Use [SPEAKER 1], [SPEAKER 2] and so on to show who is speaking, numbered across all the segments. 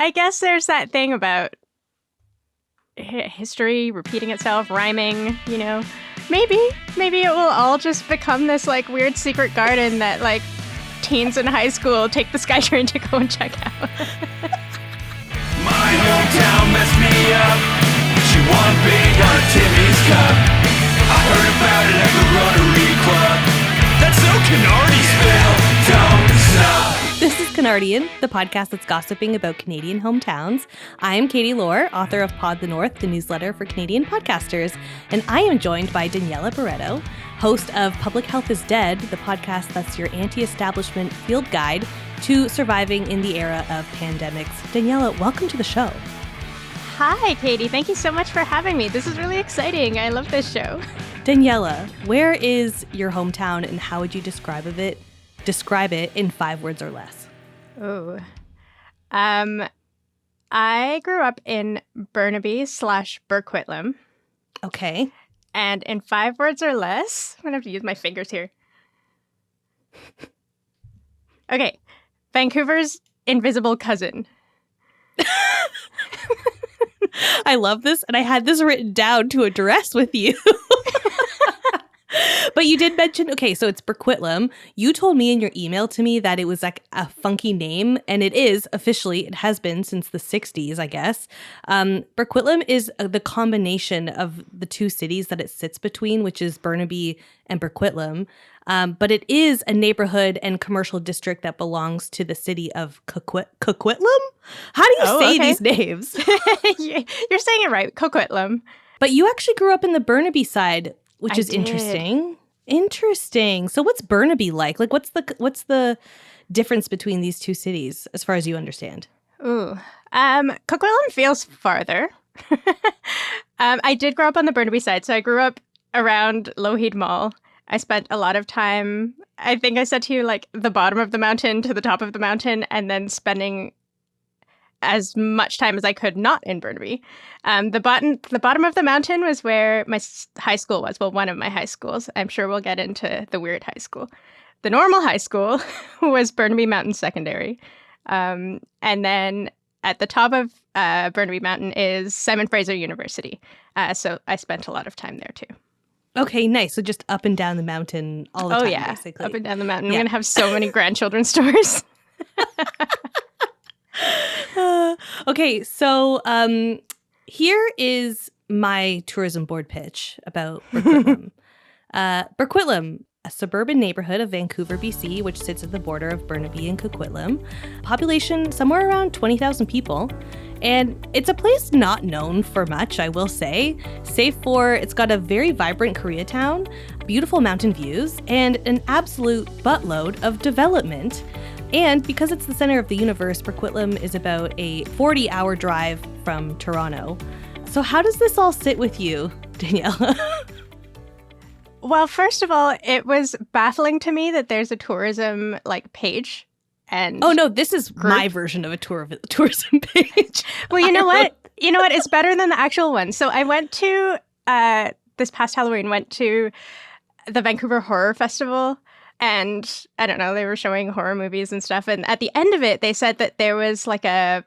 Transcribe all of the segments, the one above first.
[SPEAKER 1] I guess there's that thing about history repeating itself, rhyming, you know. Maybe it will all just become this like weird secret garden that like teens in high school take the SkyTrain to go and check out.
[SPEAKER 2] My hometown messed me up. She won big on a Timmy's Cup. I heard about it at the Rotary Club. That's so Canardian. Still don't stop.
[SPEAKER 3] This is Canardian, the podcast that's gossiping about Canadian hometowns. I am Kattie Laur, author of Pod the North, the newsletter for Canadian podcasters, and I am joined by Daniella Barreto, host of Public Health is Dead, the podcast that's your anti-establishment field guide to surviving in the era of pandemics. Daniella, welcome to the show.
[SPEAKER 1] Hi, Katie. Thank you so much for having me. This is really exciting. I love this show.
[SPEAKER 3] Daniella, where is your hometown and how would you describe it in 5 words or less?
[SPEAKER 1] Oh. I grew up in Burnaby/Burquitlam.
[SPEAKER 3] Okay.
[SPEAKER 1] And in 5 words or less, I'm going to have to use my fingers here. Okay. Vancouver's invisible cousin.
[SPEAKER 3] I love this, and I had this written down to address with you. But you did mention, okay, so it's Burquitlam. You told me in your email to me that it was like a funky name, and it is officially, it has been since the 60s, I guess. Burquitlam is the combination of the two cities that it sits between, which is Burnaby and Burquitlam. But it is a neighborhood and commercial district that belongs to the city of Coquitlam? How do you say these names?
[SPEAKER 1] You're saying it right, Coquitlam.
[SPEAKER 3] But you actually grew up in the Burnaby side, which is
[SPEAKER 1] did.
[SPEAKER 3] interesting. Interesting. So what's Burnaby like? Like what's the difference between these two cities as far as you understand?
[SPEAKER 1] Ooh. Coquitlam feels farther. I did grow up on the Burnaby side, so I grew up around Lougheed Mall. I spent a lot of time, I think I said to you, like the bottom of the mountain to the top of the mountain, and then spending as much time as I could not in Burnaby. The bottom of the mountain was where my high school was. Well, one of my high schools. I'm sure we'll get into the weird high school. The normal high school was Burnaby Mountain Secondary. And then at the top of Burnaby Mountain is Simon Fraser University. So I spent a lot of time there too.
[SPEAKER 3] Okay, nice. So just up and down the mountain all the time, basically.
[SPEAKER 1] Up and down the mountain. Yeah. I'm going to have so many grandchildren's stories.
[SPEAKER 3] Okay, so here is my tourism board pitch about Burquitlam. Burquitlam, a suburban neighborhood of Vancouver, BC, which sits at the border of Burnaby and Coquitlam. Population somewhere around 20,000 people. And it's a place not known for much, I will say, save for it's got a very vibrant Koreatown, beautiful mountain views, and an absolute buttload of development. And because it's the center of the universe, Burquitlam is about a 40-hour drive from Toronto. So how does this all sit with you, Daniella?
[SPEAKER 1] Well, first of all, it was baffling to me that there's a tourism page. And
[SPEAKER 3] oh no, this is my version of a tourism page.
[SPEAKER 1] Well, you know what? It's better than the actual one. So I went to this past Halloween, went to the Vancouver Horror Festival. And I don't know, they were showing horror movies and stuff. And at the end of it, they said that there was like a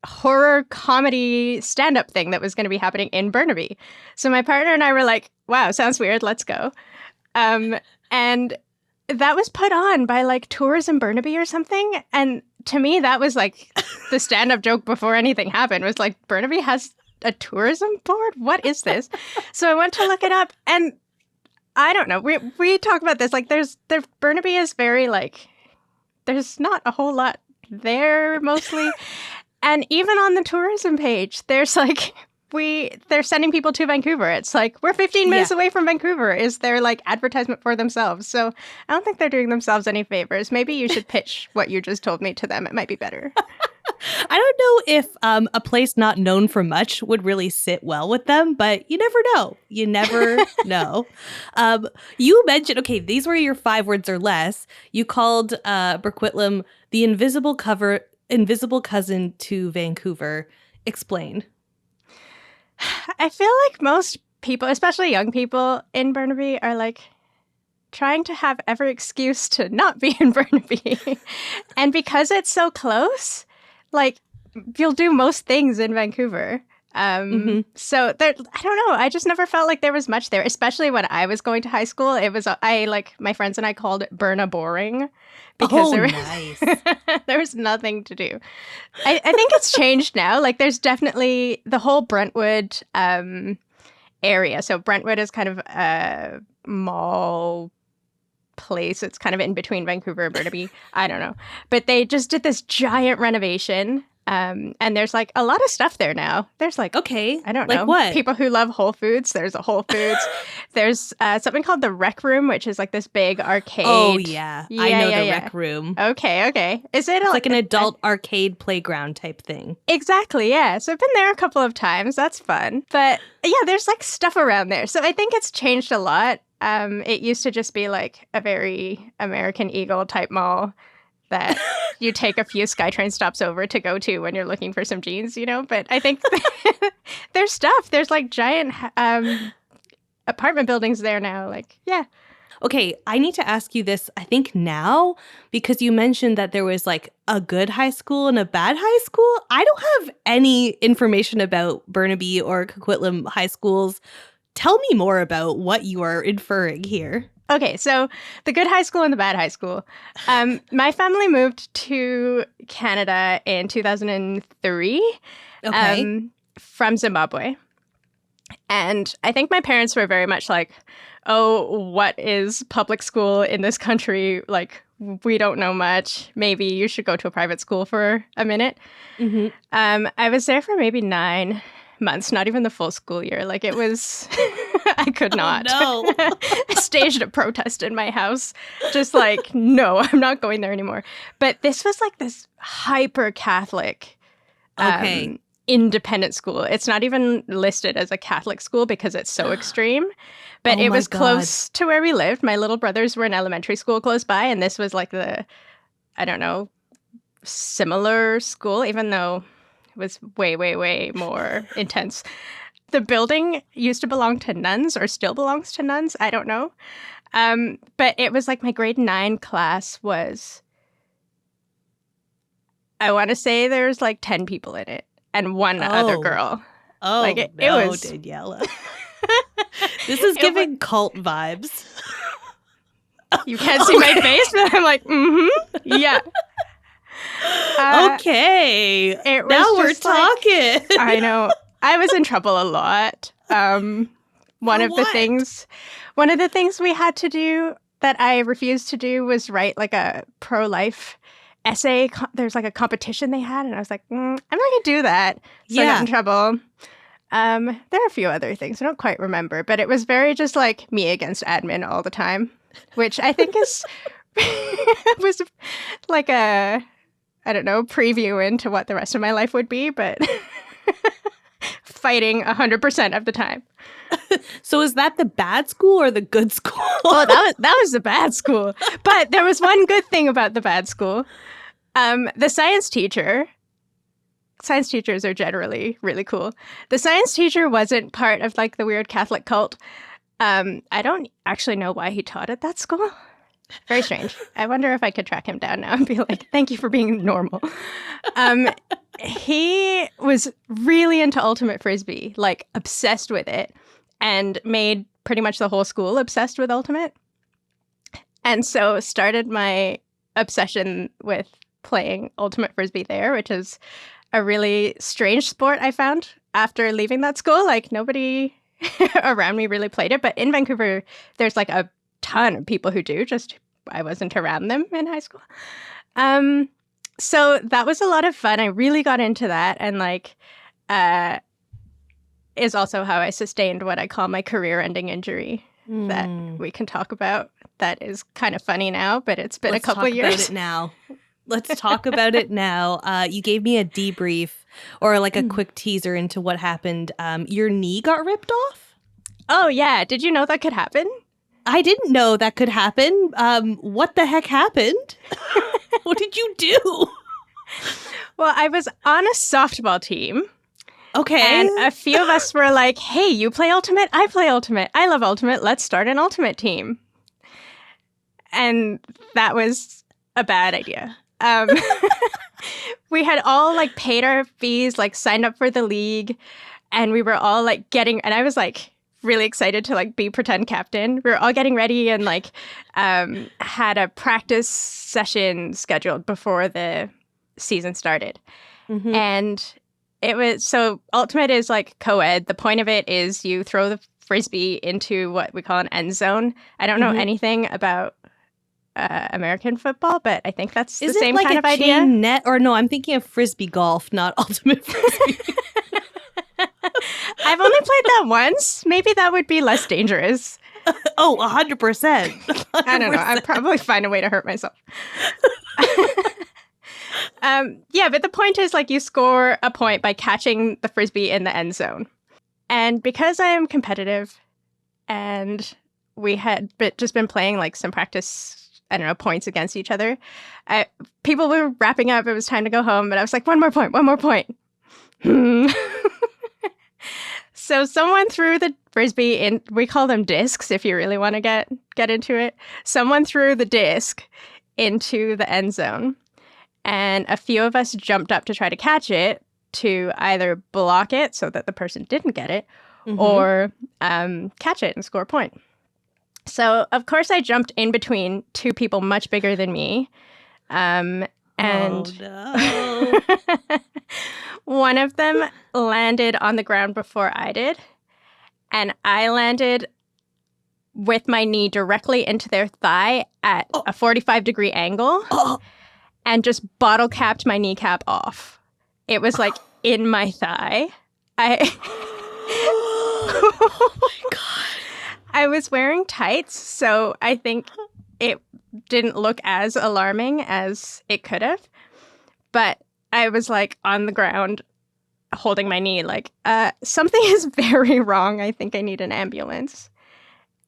[SPEAKER 1] horror comedy stand-up thing that was going to be happening in Burnaby. So my partner and I were like, wow, sounds weird. Let's go. And that was put on by like Tourism Burnaby or something. And to me, that was like the stand-up joke before anything happened. It was like, Burnaby has a tourism board? What is this? So I went to look it up, and I don't know. We talk about this. Like, Burnaby is very there's not a whole lot there mostly, and even on the tourism page, there's they're sending people to Vancouver. It's like we're 15 minutes away from Vancouver. Is their advertisement for themselves? So I don't think they're doing themselves any favors. Maybe you should pitch what you just told me to them. It might be better.
[SPEAKER 3] I don't know if a place not known for much would really sit well with them, but you never know. You never know. You mentioned, okay, these were your 5 words or less. You called Burquitlam the invisible cousin to Vancouver. Explain.
[SPEAKER 1] I feel like most people, especially young people in Burnaby, are trying to have every excuse to not be in Burnaby. And because it's so close, you'll do most things in Vancouver. So there, I don't know. I just never felt like there was much there, especially when I was going to high school. It was, my friends and I called it Burna Boring because
[SPEAKER 3] nice.
[SPEAKER 1] there was nothing to do. I think it's changed now. Like there's definitely the whole Brentwood area. So Brentwood is kind of a mall place. It's kind of in between Vancouver and Burnaby. I don't know. But they just did this giant renovation. And there's like a lot of stuff there now. There's like,
[SPEAKER 3] okay,
[SPEAKER 1] I don't
[SPEAKER 3] like
[SPEAKER 1] know.
[SPEAKER 3] What?
[SPEAKER 1] People who love Whole Foods. There's a Whole Foods. There's something called the Rec Room, which is like this big arcade.
[SPEAKER 3] Oh, yeah. I know the Rec Room.
[SPEAKER 1] Okay. Is it
[SPEAKER 3] like an adult arcade playground type thing?
[SPEAKER 1] Exactly, yeah. So I've been there a couple of times. That's fun. But yeah, there's like stuff around there. So I think it's changed a lot. It used to just be like a very American Eagle type mall that you take a few SkyTrain stops over to go to when you're looking for some jeans, you know? But I think there's stuff. There's like giant apartment buildings there now. Like, yeah.
[SPEAKER 3] Okay, I need to ask you this, I think now, because you mentioned that there was like a good high school and a bad high school. I don't have any information about Burnaby or Coquitlam high schools. Tell me more about what you are inferring here.
[SPEAKER 1] Okay, so the good high school and the bad high school. My family moved to Canada in 2003 from Zimbabwe. And I think my parents were very much like, oh, what is public school in this country? Like, we don't know much. Maybe you should go to a private school for a minute. I was there for maybe 9 months, not even the full school year. Like it was, I could not.
[SPEAKER 3] Oh, no.
[SPEAKER 1] I staged a protest in my house. Just like, no, I'm not going there anymore. But this was like this hyper Catholic independent school. It's not even listed as a Catholic school because it's so extreme. But it was close to where we lived. My little brothers were in elementary school close by. And this was like the, I don't know, similar school, even though was way, way, way more intense. The building used to belong to nuns or still belongs to nuns. I don't know. But it was like my grade 9 class was, I want to say there's like 10 people in it and one other girl.
[SPEAKER 3] Oh,
[SPEAKER 1] like it was
[SPEAKER 3] Daniella. This is giving cult vibes.
[SPEAKER 1] You can't see my face, but I'm like, yeah.
[SPEAKER 3] Okay. Now we're talking.
[SPEAKER 1] I know. I was in trouble a lot. One of the things we had to do that I refused to do was write like a pro-life essay. There's like a competition they had, and I was like, I'm not gonna do that. So I got in trouble. There are a few other things I don't quite remember, but it was very just like me against admin all the time, which I think is was like a, I don't know, preview into what the rest of my life would be, but fighting 100% of the time.
[SPEAKER 3] So is that the bad school or the good school?
[SPEAKER 1] Oh, that was the bad school. But there was one good thing about the bad school. The science teachers are generally really cool. The science teacher wasn't part of like the weird Catholic cult. I don't actually know why he taught at that school. Very strange. I wonder if I could track him down now and be like, thank you for being normal. He was really into ultimate frisbee, like obsessed with it, and made pretty much the whole school obsessed with ultimate. And so started my obsession with playing ultimate frisbee there, which is a really strange sport I found after leaving that school. Like nobody around me really played it, but in Vancouver, there's like a ton of people who do, just I wasn't around them in high school. So that was a lot of fun. I really got into that, and like is also how I sustained what I call my career-ending injury that we can talk about. That is kind of funny now, but it's been a couple of years.
[SPEAKER 3] Let's talk about it now. You gave me a debrief or like a quick teaser into what happened. Your knee got ripped off?
[SPEAKER 1] Oh, yeah. Did you know that could happen?
[SPEAKER 3] I didn't know that could happen. What the heck happened? What did you do?
[SPEAKER 1] Well, I was on a softball team.
[SPEAKER 3] Okay.
[SPEAKER 1] And a few of us were like, hey, you play Ultimate? I play Ultimate. I love Ultimate. Let's start an Ultimate team. And that was a bad idea. we had all like paid our fees, like signed up for the league, and we were all like and I was like really excited to like be pretend captain. We were all getting ready and like had a practice session scheduled before the season started.
[SPEAKER 3] Mm-hmm.
[SPEAKER 1] And it was, so Ultimate is like co-ed. The point of it is you throw the frisbee into what we call an end zone. I don't know anything about American football, but I think that's the same kind of idea.
[SPEAKER 3] Chain net? Or no, I'm thinking of frisbee golf, not ultimate frisbee.
[SPEAKER 1] I've only played that once. Maybe that would be less dangerous.
[SPEAKER 3] Oh, 100%.
[SPEAKER 1] I don't know. I'd probably find a way to hurt myself. Yeah, but the point is like you score a point by catching the frisbee in the end zone. And because I am competitive and we had just been playing like some practice, I don't know, points against each other, people were wrapping up. It was time to go home. But I was like, one more point. So someone threw the frisbee in, we call them discs if you really want to get into it. Someone threw the disc into the end zone. And a few of us jumped up to try to catch it, to either block it so that the person didn't get it, or catch it and score a point. So, of course, I jumped in between two people much bigger than me. And
[SPEAKER 3] no.
[SPEAKER 1] one of them landed on the ground before I did. And I landed with my knee directly into their thigh at a 45-degree angle. And just bottle capped my kneecap off. It was like in my thigh.
[SPEAKER 3] Oh my God.
[SPEAKER 1] I was wearing tights, so I think it didn't look as alarming as it could have. But I was like on the ground holding my knee like, something is very wrong. I think I need an ambulance.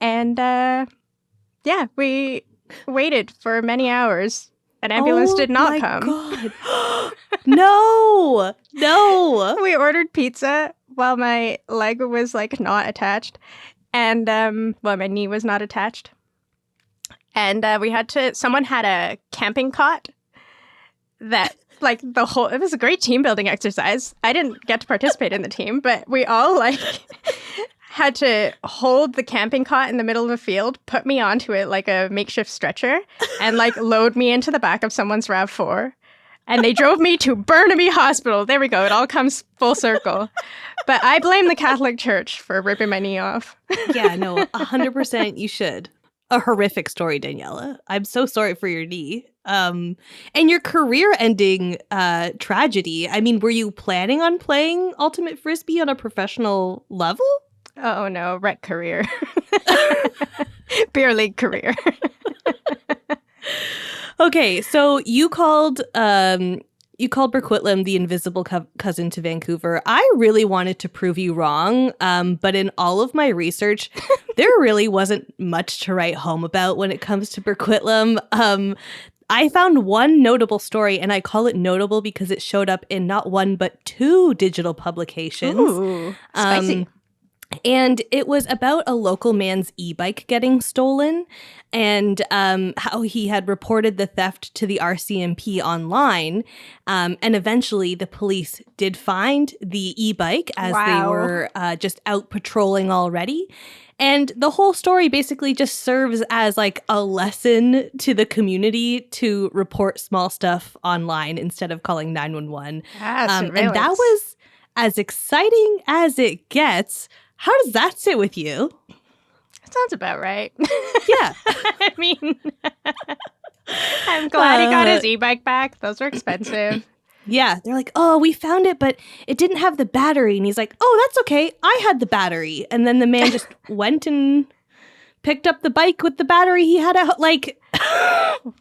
[SPEAKER 1] And yeah, we waited for many hours. An ambulance did not come.
[SPEAKER 3] God. No.
[SPEAKER 1] We ordered pizza while my leg was like not attached, and my knee was not attached, and someone had a camping cot that like it was a great team building exercise. I didn't get to participate in the team, but we all like had to hold the camping cot in the middle of a field, put me onto it like a makeshift stretcher, and like load me into the back of someone's RAV4. And they drove me to Burnaby Hospital. There we go. It all comes full circle. But I blame the Catholic Church for ripping my knee off.
[SPEAKER 3] Yeah, no, 100% you should. A horrific story, Daniella. I'm so sorry for your knee. And your career-ending tragedy. I mean, were you planning on playing Ultimate Frisbee on a professional level?
[SPEAKER 1] Oh no, rec career. Beer league career.
[SPEAKER 3] Okay, so you called Burquitlam the invisible cousin to Vancouver. I really wanted to prove you wrong, but in all of my research, there really wasn't much to write home about when it comes to Burquitlam. I found one notable story, and I call it notable because it showed up in not one but two digital publications.
[SPEAKER 1] Ooh, spicy.
[SPEAKER 3] And it was about a local man's e-bike getting stolen, and how he had reported the theft to the RCMP online. And eventually the police did find the e-bike as they were just out patrolling already. And the whole story basically just serves as like a lesson to the community to report small stuff online instead of calling 911. And that was as exciting as it gets. How does that sit with you?
[SPEAKER 1] Sounds about right.
[SPEAKER 3] Yeah.
[SPEAKER 1] I mean, I'm glad he got his e-bike back. Those are expensive.
[SPEAKER 3] Yeah. They're like, oh, we found it, but it didn't have the battery. And he's like, oh, that's okay. I had the battery. And then the man just went and picked up the bike with the battery he had at like,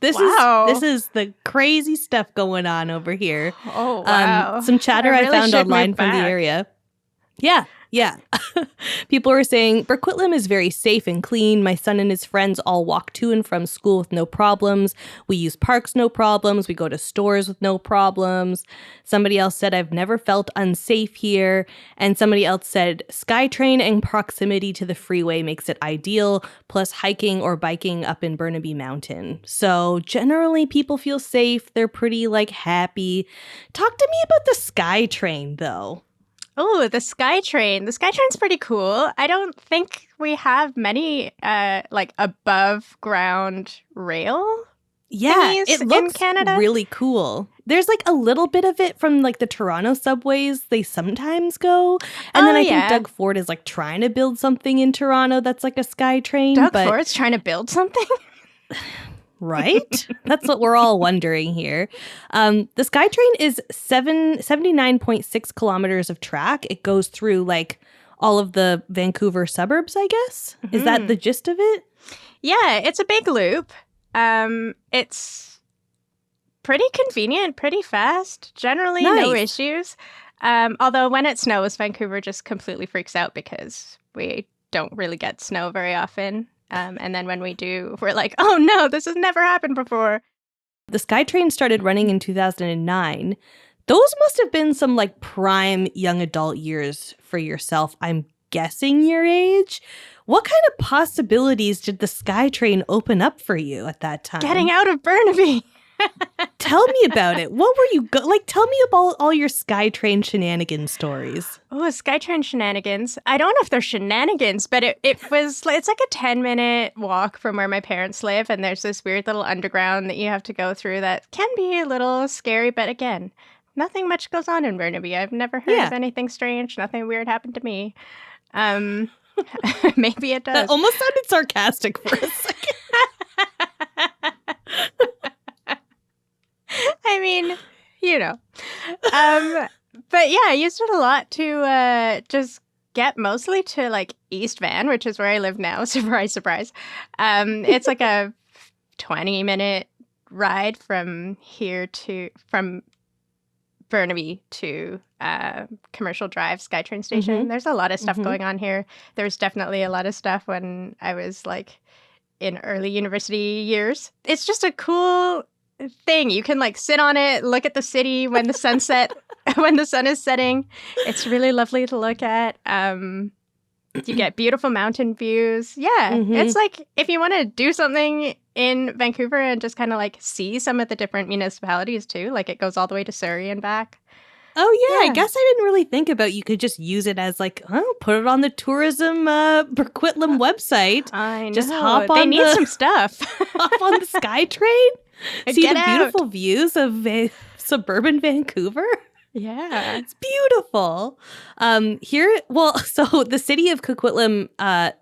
[SPEAKER 3] this is the crazy stuff going on over here.
[SPEAKER 1] Oh, wow.
[SPEAKER 3] Some chatter I found online from the area. Yeah. Yeah. People were saying, Burquitlam is very safe and clean. My son and his friends all walk to and from school with no problems. We use parks, no problems. We go to stores with no problems. Somebody else said, I've never felt unsafe here. And somebody else said, SkyTrain and proximity to the freeway makes it ideal, plus hiking or biking up in Burnaby Mountain. So generally, people feel safe. They're pretty, happy. Talk to me about the SkyTrain, though.
[SPEAKER 1] Oh, the SkyTrain. The SkyTrain's pretty cool. I don't think we have many above ground rail thingies
[SPEAKER 3] it looks
[SPEAKER 1] in Canada.
[SPEAKER 3] Really cool. There's a little bit of it from the Toronto subways. They sometimes go. And then I think Doug Ford is trying to build something in Toronto that's like a SkyTrain.
[SPEAKER 1] Doug Ford's trying to build something?
[SPEAKER 3] Right? That's what we're all wondering here. The SkyTrain is 79.6 kilometers of track. It goes through all of the Vancouver suburbs, I guess. Mm-hmm. Is that the gist of it?
[SPEAKER 1] Yeah, it's a big loop. It's pretty convenient, pretty fast. Generally, no issues. Although when it snows, Vancouver just completely freaks out because we don't really get snow very often. And then when we do, we're like, oh no, this has never happened before.
[SPEAKER 3] The SkyTrain started running in 2009. Those must have been some prime young adult years for yourself. I'm guessing your age. What kind of possibilities did the SkyTrain open up for you at that time?
[SPEAKER 1] Getting out of Burnaby.
[SPEAKER 3] Tell me about it. What were you tell me about all your SkyTrain shenanigans stories.
[SPEAKER 1] Oh, SkyTrain shenanigans. I don't know if they're shenanigans, but it's like a 10-minute walk from where my parents live, and there's this weird little underground that you have to go through that can be a little scary, but again, nothing much goes on in Burnaby. I've never heard of anything strange. Nothing weird happened to me. Maybe it does.
[SPEAKER 3] That almost sounded sarcastic for a second.
[SPEAKER 1] I mean, but yeah, I used it a lot to just get mostly to East Van, which is where I live now. Surprise, surprise. It's a 20-minute ride from Burnaby to Commercial Drive SkyTrain station. Mm-hmm. There's a lot of stuff going on here. There's definitely a lot of stuff when I was in early university years. It's just a cool thing. You can sit on it, look at the city when the when the sun is setting. It's really lovely to look at. You get beautiful mountain views. Yeah, it's if you want to do something in Vancouver and just kind of see some of the different municipalities too. It goes all the way to Surrey and back.
[SPEAKER 3] Oh yeah, I guess I didn't really think about you could just use it as put it on the tourism Burquitlam website.
[SPEAKER 1] I know.
[SPEAKER 3] Just hop on.
[SPEAKER 1] They need some stuff.
[SPEAKER 3] Hop on the SkyTrain. See
[SPEAKER 1] Get
[SPEAKER 3] the
[SPEAKER 1] out.
[SPEAKER 3] beautiful views of suburban Vancouver.
[SPEAKER 1] Yeah,
[SPEAKER 3] it's beautiful. So the city of Coquitlam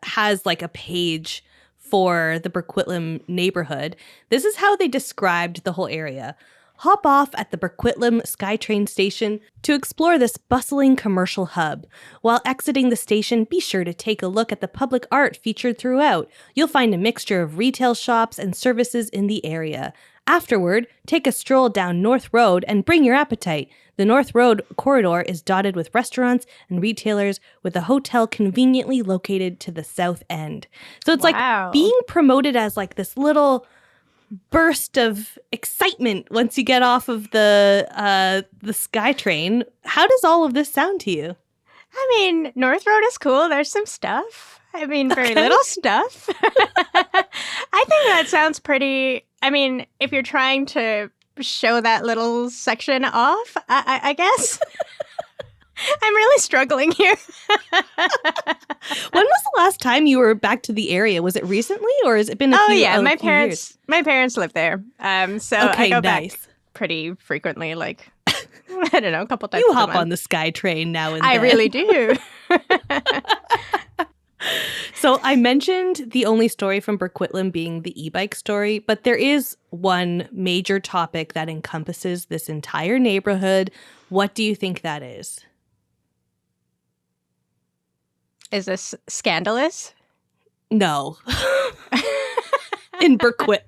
[SPEAKER 3] has a page for the Burquitlam neighborhood. This is how they described the whole area. Hop off at the Burquitlam SkyTrain station to explore this bustling commercial hub. While exiting the station, be sure to take a look at the public art featured throughout. You'll find a mixture of retail shops and services in the area. Afterward, take a stroll down North Road and bring your appetite. The North Road corridor is dotted with restaurants and retailers, with a hotel conveniently located to the south end. So it's being promoted as this little burst of excitement once you get off of the SkyTrain. How does all of this sound to you?
[SPEAKER 1] I mean, North Road is cool. There's some stuff. I mean, very little stuff. I think that sounds pretty. I mean, if you're trying to show that little section off, I guess. I'm really struggling here.
[SPEAKER 3] When was the last time you were back to the area? Was it recently, or has it been a few years?
[SPEAKER 1] My parents live there. So I go back pretty frequently, I don't know, a couple times.
[SPEAKER 3] You hop on the SkyTrain now and then.
[SPEAKER 1] I really do.
[SPEAKER 3] So I mentioned the only story from Burquitlam being the e-bike story, but there is one major topic that encompasses this entire neighborhood. What do you think that is?
[SPEAKER 1] Is this scandalous?
[SPEAKER 3] No. In Burquitlam?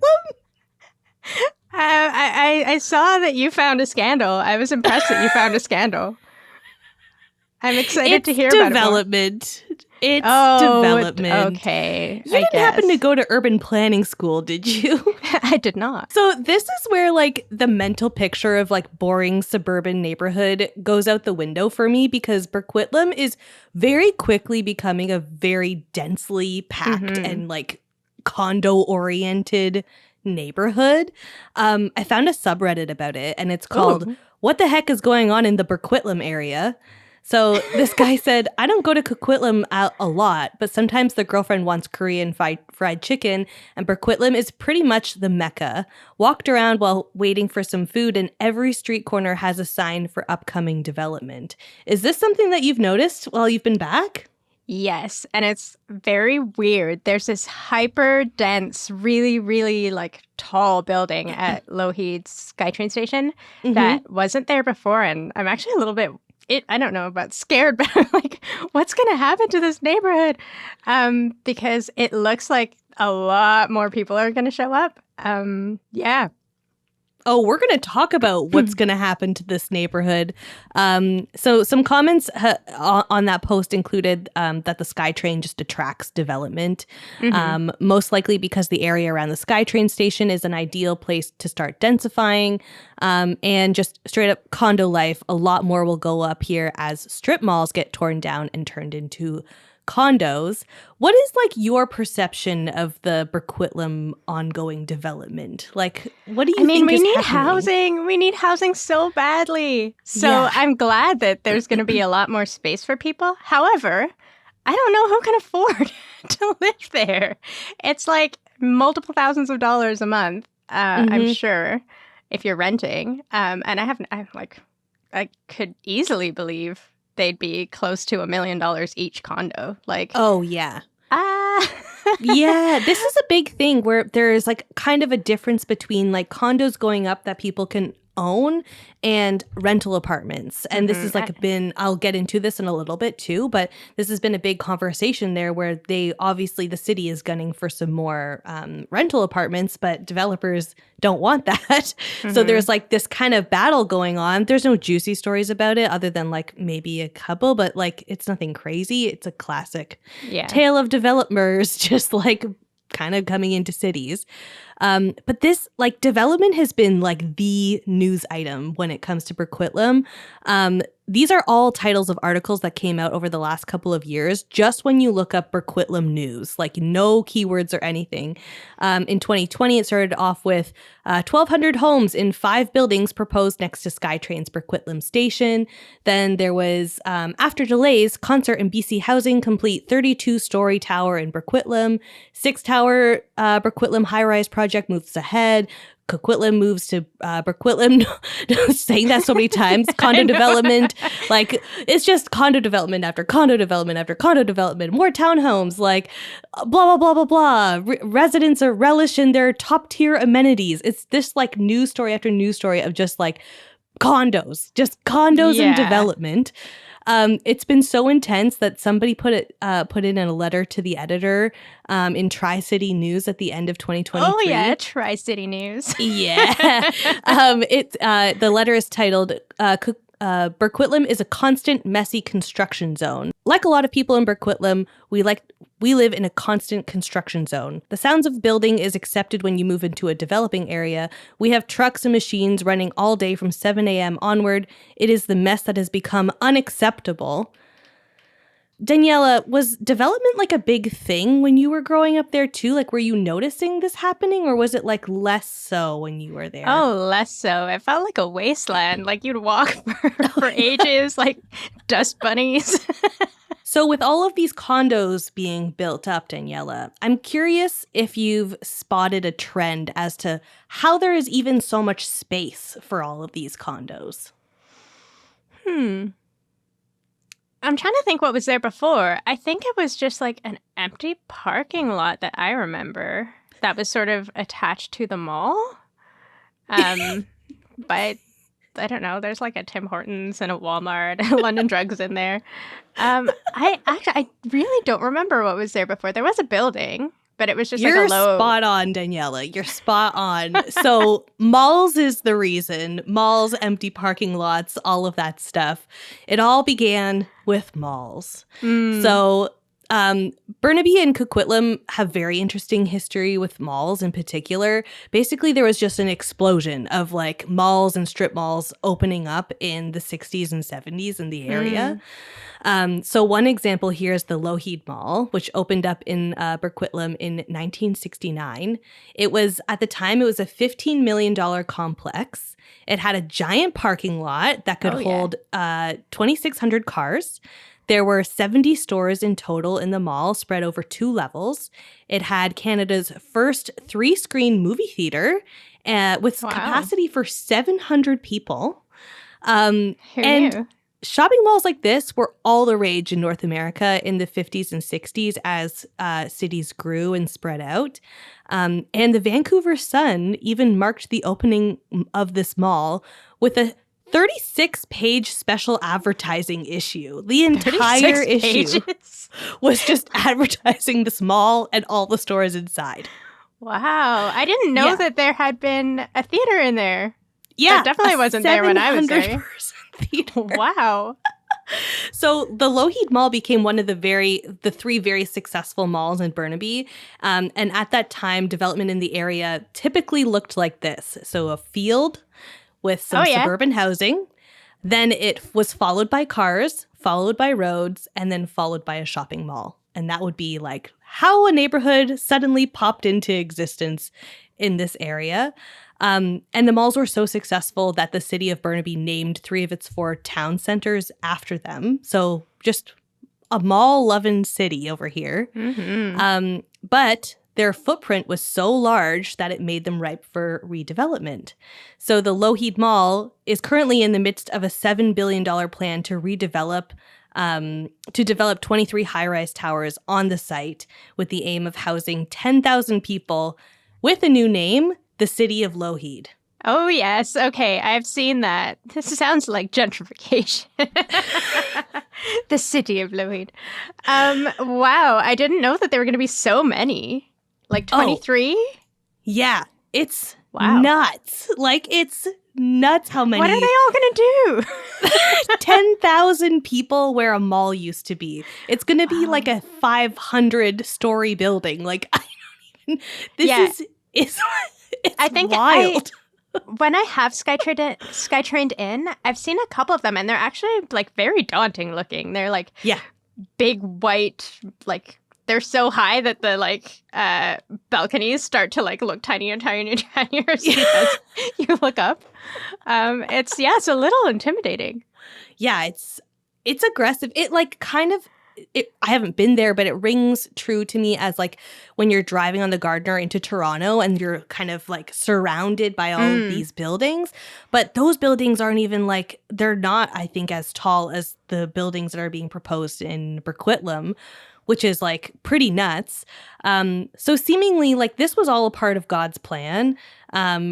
[SPEAKER 1] I saw that you found a scandal. I was impressed that you found a scandal. I'm excited to hear
[SPEAKER 3] development.
[SPEAKER 1] about it more.
[SPEAKER 3] It's development.
[SPEAKER 1] Okay.
[SPEAKER 3] You didn't happen to go to urban planning school, did you?
[SPEAKER 1] I did not.
[SPEAKER 3] So this is where like the mental picture of like boring suburban neighborhood goes out the window for me, because Burquitlam is very quickly becoming a very densely packed and like condo oriented neighborhood. I found a subreddit about it, and it's called "What the Heck is Going On in the Burquitlam Area?" So this guy said, I don't go to Coquitlam a lot, but sometimes the girlfriend wants Korean fried chicken, and Burquitlam is pretty much the mecca. Walked around while waiting for some food, and every street corner has a sign for upcoming development. Is this something that you've noticed while you've been back?
[SPEAKER 1] Yes, and it's very weird. There's this hyper dense, really, really like tall building at Lougheed's SkyTrain station that wasn't there before, and I'm actually a little bit I don't know about scared, but I'm like, what's going to happen to this neighborhood? Because it looks like a lot more people are going to show up. Yeah.
[SPEAKER 3] Oh, we're going to talk about what's going to happen to this neighborhood. So some comments on that post included that the SkyTrain just attracts development, most likely because the area around the SkyTrain station is an ideal place to start densifying, and just straight up condo life. A lot more will go up here as strip malls get torn down and turned into condos. What is like your perception of the Burquitlam ongoing development? Like, what do you think is happening?
[SPEAKER 1] We need housing. We need housing so badly. So I'm glad that there's going to be a lot more space for people. However, I don't know who can afford to live there. It's like multiple thousands of dollars a month, I'm sure, if you're renting. And I could easily believe they'd be close to $1 million each condo. Like,
[SPEAKER 3] oh yeah. Yeah, this is a big thing where there's like kind of a difference between like condos going up that people can own and rental apartments. And this is like I'll get into this in a little bit too, but this has been a big conversation there where the city is gunning for some more rental apartments, but developers don't want that. So there's like this kind of battle going on. There's no juicy stories about it other than like maybe a couple, but like it's nothing crazy. It's a classic tale of developers just like kind of coming into cities. But this like development has been like the news item when it comes to Burquitlam. These are all titles of articles that came out over the last couple of years, just when you look up Burquitlam news, like no keywords or anything. In 2020, it started off with 1,200 homes in 5 buildings proposed next to SkyTrain's Burquitlam station. Then there was, after delays, Concert and BC Housing complete 32-story tower in Burquitlam. 6-tower Burquitlam high-rise project moves ahead. Coquitlam moves to Burquitlam. Saying that so many times. Condo development. Like, it's just condo development after condo development after condo development. More townhomes. Like, blah, blah, blah, blah, blah. Residents are relish in their top tier amenities. It's this, like, news story after news story of just, like, condos. Just condos and development. It's been so intense that somebody put in a letter to the editor in Tri-City News at the end of 2023.
[SPEAKER 1] Oh yeah, Tri-City News.
[SPEAKER 3] Yeah. The letter is titled Burquitlam is a constant, messy construction zone. Like a lot of people in Burquitlam, we live in a constant construction zone. The sounds of building is accepted when you move into a developing area. We have trucks and machines running all day from 7 a.m. onward. It is the mess that has become unacceptable. Daniella, was development like a big thing when you were growing up there too? Like, were you noticing this happening, or was it like less so when you were there?
[SPEAKER 1] Oh, less so. It felt like a wasteland. Like you'd walk for ages, like dust bunnies.
[SPEAKER 3] So with all of these condos being built up, Daniella, I'm curious if you've spotted a trend as to how there is even so much space for all of these condos.
[SPEAKER 1] I'm trying to think what was there before. I think it was just like an empty parking lot that I remember that was sort of attached to the mall. But I don't know. There's like a Tim Hortons and a Walmart and London Drugs in there. I really don't remember what was there before. There was a building but it was just
[SPEAKER 3] You're
[SPEAKER 1] like a low.
[SPEAKER 3] spot on, Daniela. You're spot on. So malls is the reason. Malls, empty parking lots, all of that stuff. It all began with malls. So Burnaby and Coquitlam have very interesting history with malls in particular. Basically, there was just an explosion of like malls and strip malls opening up in the 60s and 70s in the area. So one example here is the Lougheed Mall, which opened up in Burquitlam in 1969. It was, at the time, it was a $15 million complex. It had a giant parking lot that could hold 2,600 cars. There were 70 stores in total in the mall, spread over 2 levels. It had Canada's first 3-screen movie theater with capacity for 700 people.
[SPEAKER 1] Who knew?
[SPEAKER 3] Shopping malls like this were all the rage in North America in the 50s and 60s as cities grew and spread out. And the Vancouver Sun even marked the opening of this mall with a 36-page special advertising issue. The entire issue was just advertising this mall and all the stores inside.
[SPEAKER 1] Wow. I didn't know that there had been a theater in there.
[SPEAKER 3] Yeah.
[SPEAKER 1] That definitely wasn't there when I was there.
[SPEAKER 3] Theater.
[SPEAKER 1] Wow.
[SPEAKER 3] So the Lougheed Mall became one of the 3 very successful malls in Burnaby. And at that time, development in the area typically looked like this. So a field with some suburban housing. Then it was followed by cars, followed by roads, and then followed by a shopping mall. And that would be like how a neighborhood suddenly popped into existence in this area. And the malls were so successful that the city of Burnaby named 3 of its 4 town centers after them. So just a mall-loving city over here. But their footprint was so large that it made them ripe for redevelopment. So the Lougheed Mall is currently in the midst of a $7 billion plan to develop 23 high-rise towers on the site with the aim of housing 10,000 people with a new name, the City of Lougheed.
[SPEAKER 1] Oh, yes. Okay, I've seen that. This sounds like gentrification. The City of Lougheed. Wow, I didn't know that there were going to be so many. Like 23?
[SPEAKER 3] Yeah, it's nuts. Like, it's nuts how many.
[SPEAKER 1] What are they all going to do?
[SPEAKER 3] 10,000 people where a mall used to be. It's going to be like a 500-story building. Like, I don't even. This is it's
[SPEAKER 1] I think
[SPEAKER 3] wild.
[SPEAKER 1] When I have Skytrained in, I've seen a couple of them, and they're actually like very daunting looking. They're like big white, like they're so high that the like balconies start to like look tinier and tinier and tinier as you look up. It's a little intimidating. Yeah,
[SPEAKER 3] it's aggressive. It like kind of. I haven't been there, but it rings true to me as like when you're driving on the Gardiner into Toronto and you're kind of like surrounded by all of these buildings. But those buildings aren't even like, they're not, I think, as tall as the buildings that are being proposed in Burquitlam, which is like pretty nuts. So seemingly like this was all a part of God's plan.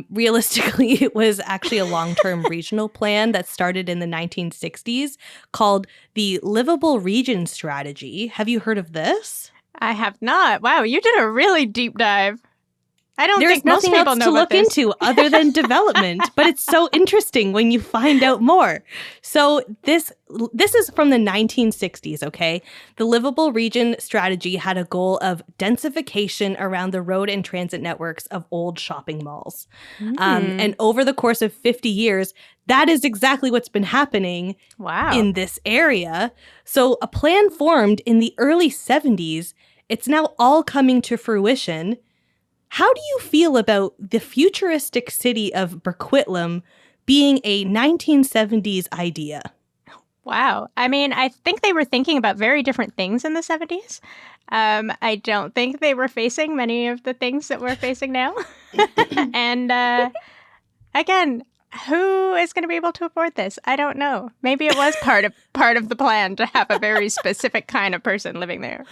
[SPEAKER 3] Realistically, it was actually a long-term regional plan that started in the 1960s called the Livable Region Strategy. Have you heard of this?
[SPEAKER 1] I have not. Wow, you did a really deep dive. I don't think most
[SPEAKER 3] people
[SPEAKER 1] people know
[SPEAKER 3] to look
[SPEAKER 1] this.
[SPEAKER 3] into other than development, but it's so interesting when you find out more. So this is from the 1960s, okay? The Livable Region Strategy had a goal of densification around the road and transit networks of old shopping malls. And over the course of 50 years, that is exactly what's been happening in this area. So a plan formed in the early 70s. It's now all coming to fruition. How do you feel about the futuristic city of Burquitlam being a 1970s idea?
[SPEAKER 1] Wow. I mean, I think they were thinking about very different things in the 70s. I don't think they were facing many of the things that we're facing now. And again, who is going to be able to afford this? I don't know. Maybe it was part of the plan to have a very specific kind of person living there.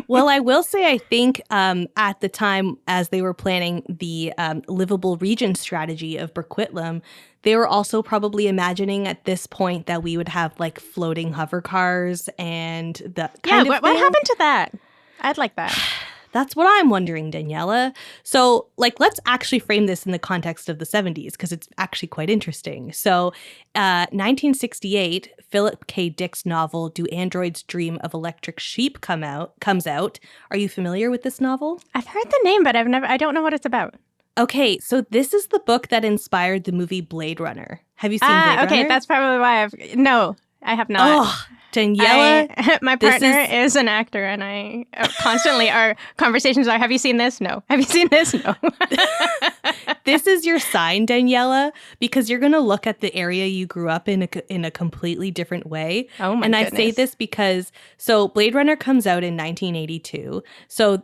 [SPEAKER 3] Well, I will say, I think at the time, as they were planning the Livable Region Strategy of Burquitlam, they were also probably imagining at this point that we would have like floating hover cars and the kind of
[SPEAKER 1] what happened to that? I'd like that.
[SPEAKER 3] That's what I'm wondering, Daniella. So, let's actually frame this in the context of the 70s because it's actually quite interesting. So, 1968, Philip K. Dick's novel "Do Androids Dream of Electric Sheep" comes out. Are you familiar with this novel?
[SPEAKER 1] I've heard the name, but I don't know what it's about.
[SPEAKER 3] Okay, so this is the book that inspired the movie Blade Runner. Have you seen Blade Runner?
[SPEAKER 1] Okay, that's probably why I have not.
[SPEAKER 3] Oh, Daniella.
[SPEAKER 1] My partner is an actor, and I constantly, our conversations are, have you seen this? No. Have you seen this? No.
[SPEAKER 3] This is your sign, Daniella, because you're going to look at the area you grew up in a completely different way.
[SPEAKER 1] Oh my
[SPEAKER 3] goodness.
[SPEAKER 1] goodness.
[SPEAKER 3] I say this because, Blade Runner comes out in 1982. So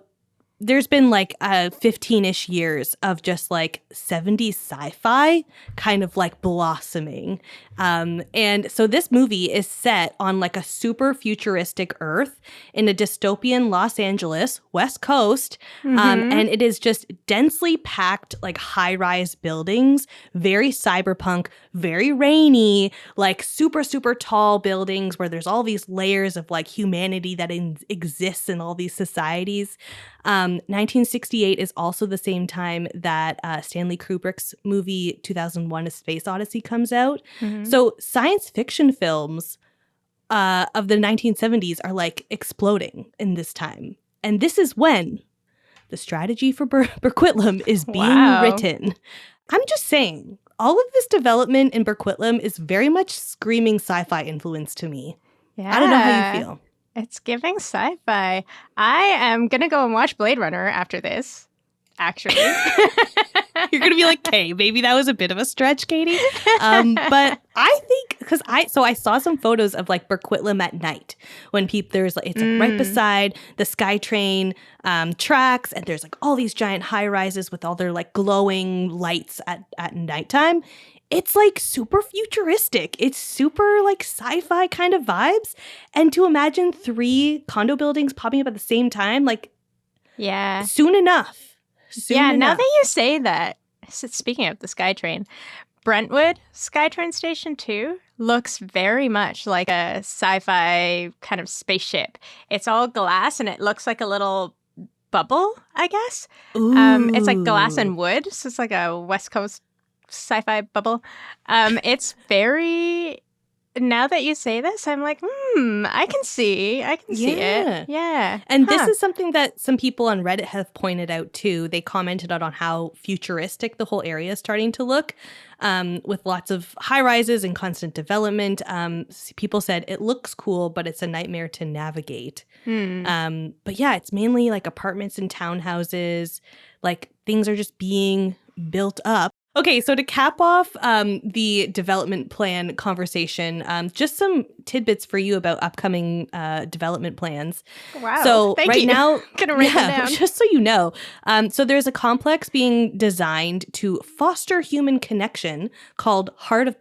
[SPEAKER 3] there's been 15-ish years of just 70s sci-fi kind of blossoming. And so this movie is set on a super futuristic Earth in a dystopian Los Angeles, West Coast. And it is just densely packed high-rise buildings, very cyberpunk, very rainy, super, super tall buildings where there's all these layers of humanity that exists in all these societies. 1968 is also the same time that Stanley Kubrick's movie 2001: A Space Odyssey comes out. So science fiction films of the 1970s are exploding in this time. And this is when the strategy for Burquitlam is being written. I'm just saying, all of this development in Burquitlam is very much screaming sci-fi influence to me.
[SPEAKER 1] Yeah.
[SPEAKER 3] I don't know how you feel.
[SPEAKER 1] It's giving sci-fi. I am going to go and watch Blade Runner after this, actually.
[SPEAKER 3] You're going to be like, okay, maybe that was a bit of a stretch, Katie. But I think, because I saw some photos of Burquitlam at night when it's right beside the SkyTrain tracks, and there's all these giant high rises with all their glowing lights at nighttime. It's super futuristic. It's super sci-fi kind of vibes. And to imagine 3 condo buildings popping up at the same time,
[SPEAKER 1] yeah,
[SPEAKER 3] soon enough.
[SPEAKER 1] Now that you say that, speaking of the SkyTrain, Brentwood SkyTrain Station 2 looks very much like a sci-fi kind of spaceship. It's all glass and it looks like a little bubble, I guess. It's glass and wood, so it's a West Coast sci-fi bubble. It's very, now that you say this, I'm I can see it. Yeah.
[SPEAKER 3] And this is something that some people on Reddit have pointed out too. They commented on how futuristic the whole area is starting to look, with lots of high rises and constant development. People said it looks cool, but it's a nightmare to navigate. But yeah, it's mainly apartments and townhouses. Things are just being built up. Okay, so to cap off the development plan conversation, just some tidbits for you about upcoming development plans.
[SPEAKER 1] Wow.
[SPEAKER 3] So
[SPEAKER 1] Thank
[SPEAKER 3] right
[SPEAKER 1] you.
[SPEAKER 3] now,
[SPEAKER 1] Gonna write them down.
[SPEAKER 3] just so you know, so there's a complex being designed to foster human connection called Heart of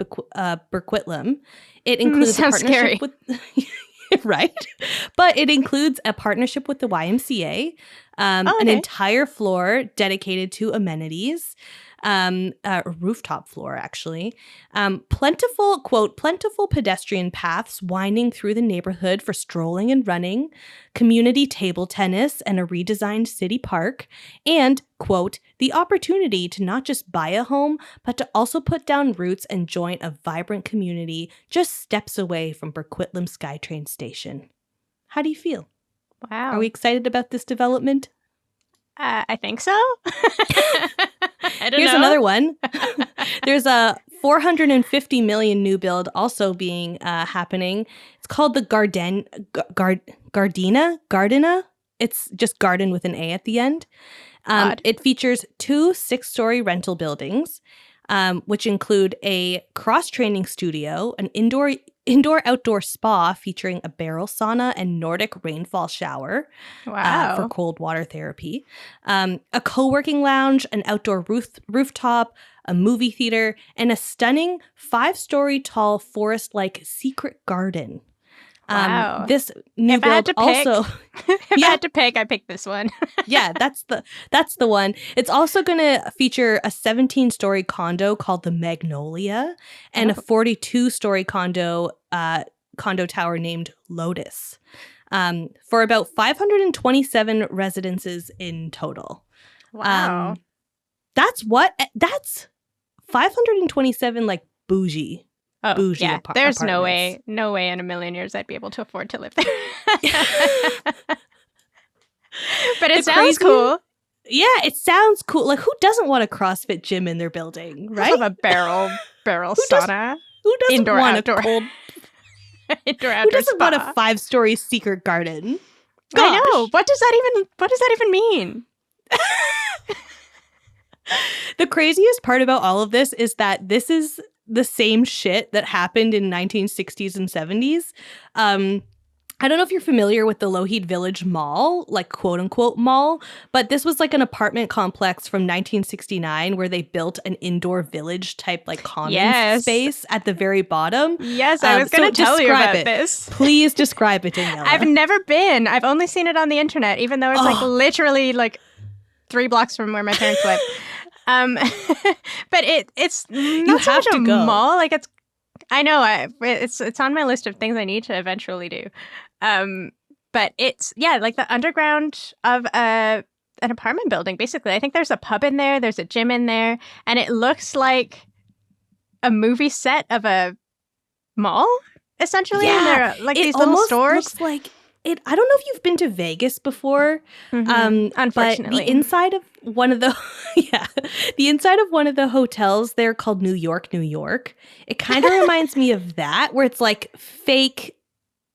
[SPEAKER 3] Burquitlam. It includes a partnership with right, but it includes a partnership with the YMCA, an entire floor dedicated to amenities. A rooftop floor, actually. Plentiful pedestrian paths winding through the neighborhood for strolling and running, community table tennis, and a redesigned city park, and, quote, the opportunity to not just buy a home, but to also put down roots and join a vibrant community just steps away from Burquitlam SkyTrain Station. How do you feel?
[SPEAKER 1] Wow.
[SPEAKER 3] Are we excited about this development?
[SPEAKER 1] I think so. I don't
[SPEAKER 3] Here's
[SPEAKER 1] know.
[SPEAKER 3] another one. There's a 450 million new build also being happening. It's called the Gardena. It's just garden with an A at the end. It features 2 6-story rental buildings, which include a cross-training studio, an indoor-outdoor spa featuring a barrel sauna and Nordic rainfall shower for cold water therapy, a co-working lounge, an outdoor rooftop, a movie theater, and a stunning 5-story tall forest-like secret garden.
[SPEAKER 1] Wow.
[SPEAKER 3] This new build also...
[SPEAKER 1] If I had to pick, I picked this one.
[SPEAKER 3] Yeah, that's the one. It's also going to feature a 17-story condo called the Magnolia and a 42-story condo tower named Lotus. for about 527 residences in total.
[SPEAKER 1] Wow.
[SPEAKER 3] That's 527 like bougie.
[SPEAKER 1] Oh,
[SPEAKER 3] bougie
[SPEAKER 1] yeah. There's no
[SPEAKER 3] apartments.
[SPEAKER 1] way in a million years I'd be able to afford to live there. But it sounds cool.
[SPEAKER 3] Yeah, it sounds cool. Like, who doesn't want a CrossFit gym in their building, right?
[SPEAKER 1] Have a barrel sauna.
[SPEAKER 3] Who doesn't
[SPEAKER 1] Indoor,
[SPEAKER 3] want
[SPEAKER 1] outdoor.
[SPEAKER 3] a cold?
[SPEAKER 1] Indoor,
[SPEAKER 3] Who
[SPEAKER 1] outdoor
[SPEAKER 3] doesn't
[SPEAKER 1] spa.
[SPEAKER 3] want a 5-story secret garden?
[SPEAKER 1] I know.
[SPEAKER 3] Gosh.
[SPEAKER 1] What does that even mean?
[SPEAKER 3] The craziest part about all of this is that this is the same shit that happened in 1960s and 70s. I don't know if you're familiar with the Lougheed Village Mall, like quote unquote mall, but this was like an apartment complex from 1969 where they built an indoor village type like common space at the very bottom.
[SPEAKER 1] Yes, I was going to tell you about this.
[SPEAKER 3] Please describe it, Daniella.
[SPEAKER 1] I've never been. I've only seen it on the internet, even though it's like literally like 3 blocks from where my parents live. But it's not so much a mall. Like I know it's on my list of things I need to eventually do. But it's like the underground of an apartment building. Basically, I think there's a pub in there. There's a gym in there, and it looks like a movie set of a mall. Essentially, and there are like these little stores.
[SPEAKER 3] Looks like it. I don't know if you've been to Vegas before.
[SPEAKER 1] Unfortunately,
[SPEAKER 3] but the inside of one of the the inside of one of the hotels there called New York, it kind of reminds me of that, where it's like fake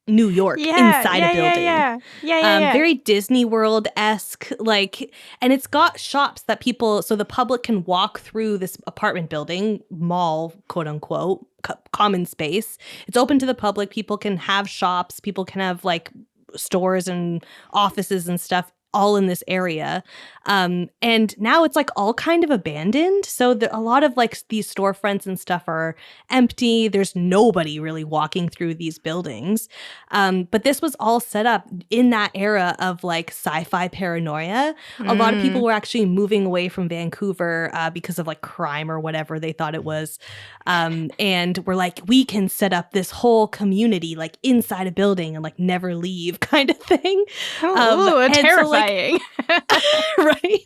[SPEAKER 3] New York inside a building. Yeah. Very Disney World-esque, like, and it's got shops that so the public can walk through this apartment building, mall, quote unquote, common space. It's open to the public. People can have shops. People can have like stores and offices and stuff all in this area. And now it's like all kind of abandoned. So a lot of like these storefronts and stuff are empty. There's nobody really walking through these buildings. But this was all set up in that era of like sci-fi paranoia. A lot of people were actually moving away from Vancouver because of like crime or whatever they thought it was. And we're like, we can set up this whole community like inside a building and like never leave kind of thing.
[SPEAKER 1] Terrifying.
[SPEAKER 3] Right?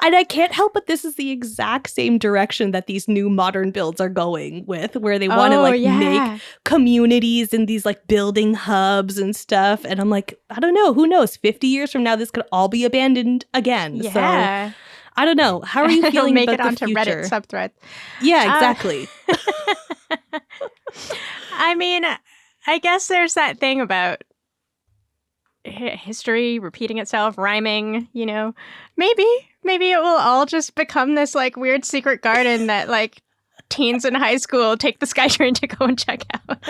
[SPEAKER 3] And I can't help but this is the exact same direction that these new modern builds are going with, where they want to make communities in these like building hubs and stuff. And I'm like, I don't know. Who knows? 50 years from now, this could all be abandoned again.
[SPEAKER 1] Yeah.
[SPEAKER 3] So I don't know. How are you feeling
[SPEAKER 1] make
[SPEAKER 3] about
[SPEAKER 1] it onto
[SPEAKER 3] the future?
[SPEAKER 1] Reddit subthread.
[SPEAKER 3] Yeah, exactly.
[SPEAKER 1] I mean, I guess there's that thing about history repeating itself, rhyming, you know. Maybe it will all just become this like weird secret garden that like teens in high school take the SkyTrain to go and check out.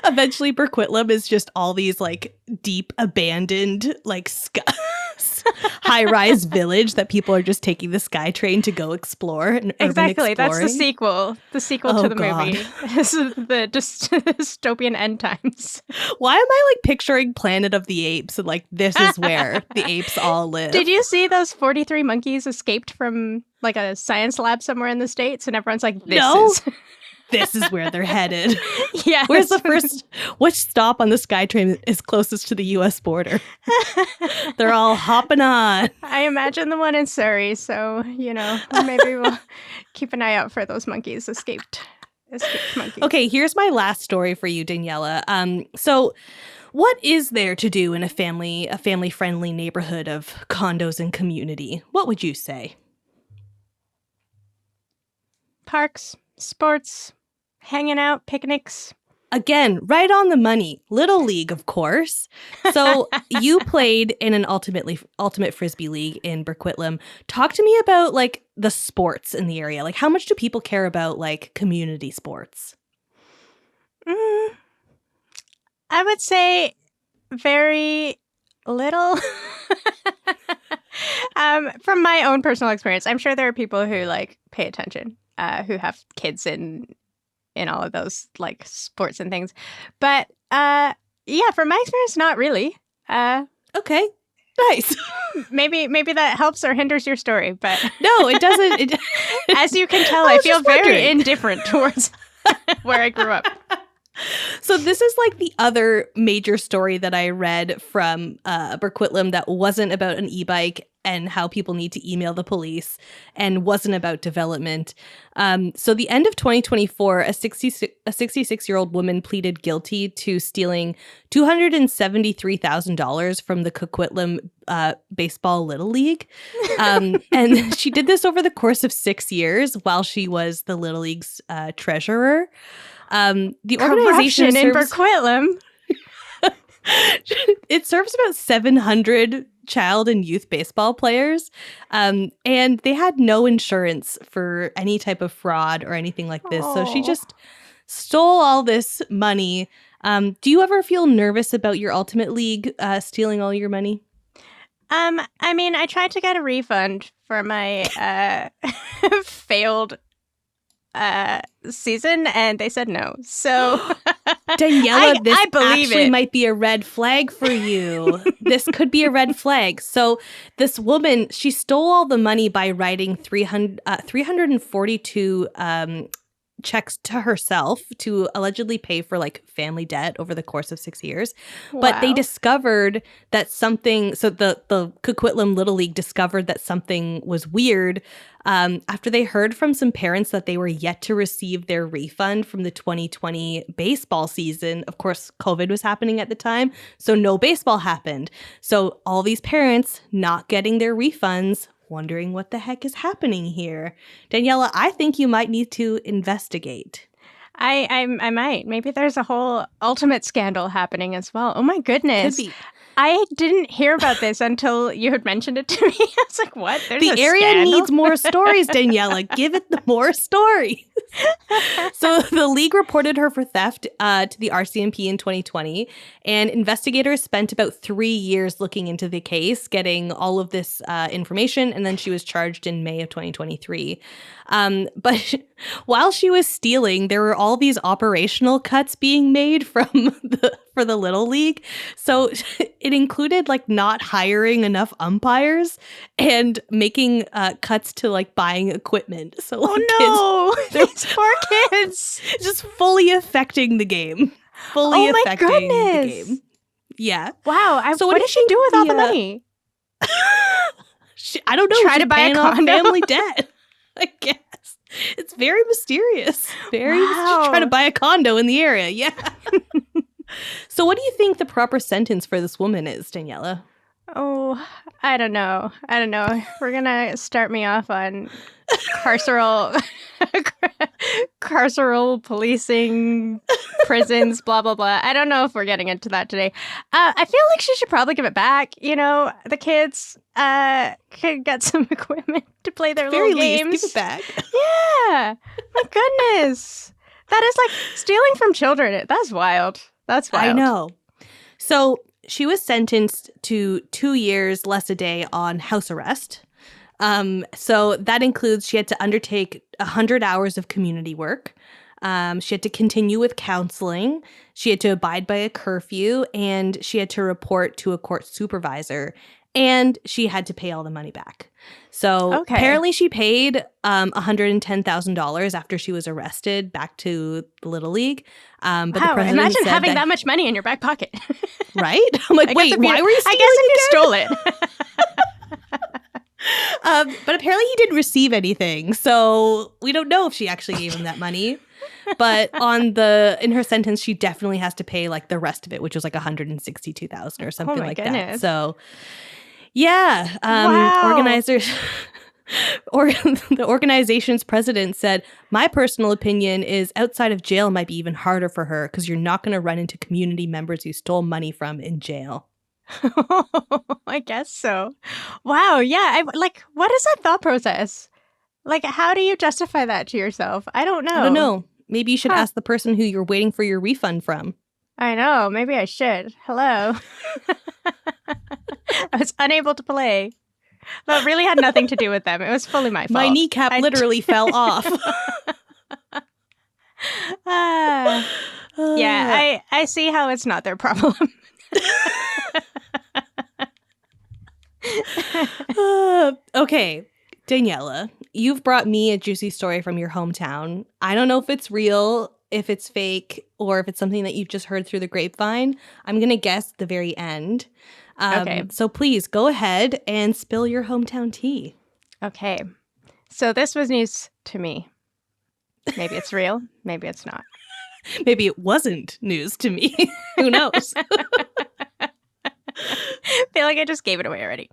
[SPEAKER 3] Eventually, Burquitlam is just all these like deep abandoned like high-rise village that people are just taking the SkyTrain to go explore. And
[SPEAKER 1] exactly, that's the sequel. The sequel to the
[SPEAKER 3] God.
[SPEAKER 1] movie. This is the dystopian end times.
[SPEAKER 3] Why am I like picturing Planet of the Apes and like this is where the apes all live?
[SPEAKER 1] Did you see those 43 monkeys escaped from like a science lab somewhere in the States? And everyone's like,
[SPEAKER 3] This is where they're headed.
[SPEAKER 1] Yeah.
[SPEAKER 3] Where's which stop on the SkyTrain is closest to the U.S. border? They're all hopping on.
[SPEAKER 1] I imagine the one in Surrey, so, you know, maybe we'll keep an eye out for those monkeys, escaped monkeys.
[SPEAKER 3] Okay, here's my last story for you, Daniella. So what is there to do in a family-friendly neighborhood of condos and community? What would you say?
[SPEAKER 1] Parks, sports, hanging out, picnics.
[SPEAKER 3] Again, right on the money. Little League, of course. So you played in an ultimate frisbee league in Burquitlam. Talk to me about like the sports in the area. Like, how much do people care about like community sports?
[SPEAKER 1] I would say very little. From my own personal experience, I'm sure there are people who like pay attention, who have kids in all of those like sports and things. But yeah, from my experience, not really.
[SPEAKER 3] Okay. Nice.
[SPEAKER 1] Maybe that helps or hinders your story, but
[SPEAKER 3] no, it doesn't.
[SPEAKER 1] As you can tell, I feel very indifferent towards where I grew up.
[SPEAKER 3] So this is like the other major story that I read from Burquitlam that wasn't about an e-bike and how people need to email the police and wasn't about development. So the end of 2024, a 66-year-old woman pleaded guilty to stealing $273,000 from the Coquitlam Baseball Little League. And she did this over the course of 6 years while she was the Little League's treasurer. The organization
[SPEAKER 1] in Burquitlam.
[SPEAKER 3] It serves about 700 child and youth baseball players, and they had no insurance for any type of fraud or anything like this. So she just stole all this money. Do you ever feel nervous about your Ultimate League stealing all your money?
[SPEAKER 1] I mean, I tried to get a refund for my failed season, and they said no. So
[SPEAKER 3] Daniella, this
[SPEAKER 1] I believe
[SPEAKER 3] actually
[SPEAKER 1] it.
[SPEAKER 3] might be a red flag for you. This could be a red flag. So this woman, she stole all the money by writing 342 checks to herself to allegedly pay for like family debt over the course of 6 years. But they discovered that something, so the Coquitlam Little League discovered that something was weird after they heard from some parents that they were yet to receive their refund from the 2020 baseball season. Of course, COVID was happening at the time, so no baseball happened. So all these parents not getting their refunds, wondering what the heck is happening here. Daniella, I think you might need to investigate.
[SPEAKER 1] I might. Maybe there's a whole ultimate scandal happening as well. Oh my goodness.
[SPEAKER 3] Could be.
[SPEAKER 1] I didn't hear about this until you had mentioned it to me. I was like, what? There's
[SPEAKER 3] The
[SPEAKER 1] a
[SPEAKER 3] area
[SPEAKER 1] scandal?
[SPEAKER 3] needs more stories, Daniella. Give it the more stories. So the league reported her for theft to the RCMP in 2020, and investigators spent about 3 years looking into the case, getting all of this information, and then she was charged in May of 2023. But while she was stealing, there were all these operational cuts being made for the Little League. So it included like not hiring enough umpires and making cuts to like buying equipment. So like,
[SPEAKER 1] These poor kids.
[SPEAKER 3] just fully affecting the game. Fully affecting the game. Yeah.
[SPEAKER 1] Wow.
[SPEAKER 3] So
[SPEAKER 1] what did she do with all the money?
[SPEAKER 3] I don't know.
[SPEAKER 1] Try
[SPEAKER 3] She's
[SPEAKER 1] to buy a
[SPEAKER 3] paying off
[SPEAKER 1] condo?
[SPEAKER 3] family debt. I guess. It's very mysterious. She's trying to buy a condo in the area. Yeah. So what do you think the proper sentence for this woman is, Daniella?
[SPEAKER 1] Oh, I don't know. We're going to start me off on carceral policing, prisons, blah, blah, blah. I don't know if we're getting into that today. I feel like she should probably give it back. You know, the kids could get some equipment to play their little games.
[SPEAKER 3] Least, give it back.
[SPEAKER 1] Yeah. My goodness. That is like stealing from children. That's wild. That's wild.
[SPEAKER 3] I know. So she was sentenced to 2 years less a day on house arrest. So that includes she had to undertake 100 hours of community work. She had to continue with counseling. She had to abide by a curfew, and she had to report to a court supervisor, and she had to pay all the money back. So apparently she paid $110,000 after she was arrested back to the Little League. But the president
[SPEAKER 1] imagine
[SPEAKER 3] said
[SPEAKER 1] having that much money in your back pocket.
[SPEAKER 3] Right? I'm like, wait, why were you stealing?
[SPEAKER 1] I guess if you stole it.
[SPEAKER 3] But apparently he didn't receive anything, so we don't know if she actually gave him that money. But in her sentence, she definitely has to pay like the rest of it, which was like $162,000 or something like that. So, yeah,
[SPEAKER 1] wow.
[SPEAKER 3] Organizers. Or the organization's president said, "My personal opinion is outside of jail might be even harder for her because you're not going to run into community members you stole money from in jail."
[SPEAKER 1] I guess so. Wow. Yeah. What is that thought process? Like, how do you justify that to yourself? I don't know.
[SPEAKER 3] Maybe you should ask the person who you're waiting for your refund from.
[SPEAKER 1] I know. Maybe I should. Hello. I was unable to play. That really had nothing to do with them. It was fully my fault.
[SPEAKER 3] My kneecap literally fell off.
[SPEAKER 1] Yeah, I see how it's not their problem.
[SPEAKER 3] Okay, Daniella, you've brought me a juicy story from your hometown. I don't know if it's real. if it's fake or if it's something that you've just heard through the grapevine. I'm going to guess the very end.
[SPEAKER 1] Okay.
[SPEAKER 3] So please go ahead and spill your hometown tea.
[SPEAKER 1] Okay. So this was news to me. Maybe it's real. Maybe it's not.
[SPEAKER 3] Maybe it wasn't news to me. Who knows?
[SPEAKER 1] I feel like I just gave it away already.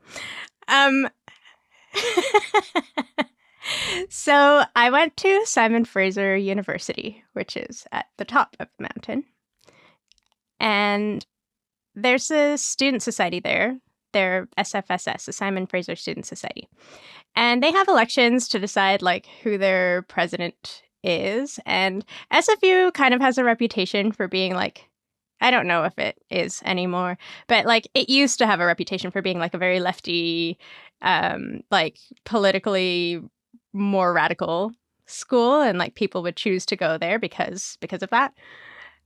[SPEAKER 1] So I went to Simon Fraser University, which is at the top of the mountain. And there's a student society there. They're SFSS, the Simon Fraser Student Society. And they have elections to decide like who their president is. And SFU kind of has a reputation for being like, I don't know if it is anymore, but like it used to have a reputation for being like a very lefty, like politically more radical school, and like people would choose to go there because of that.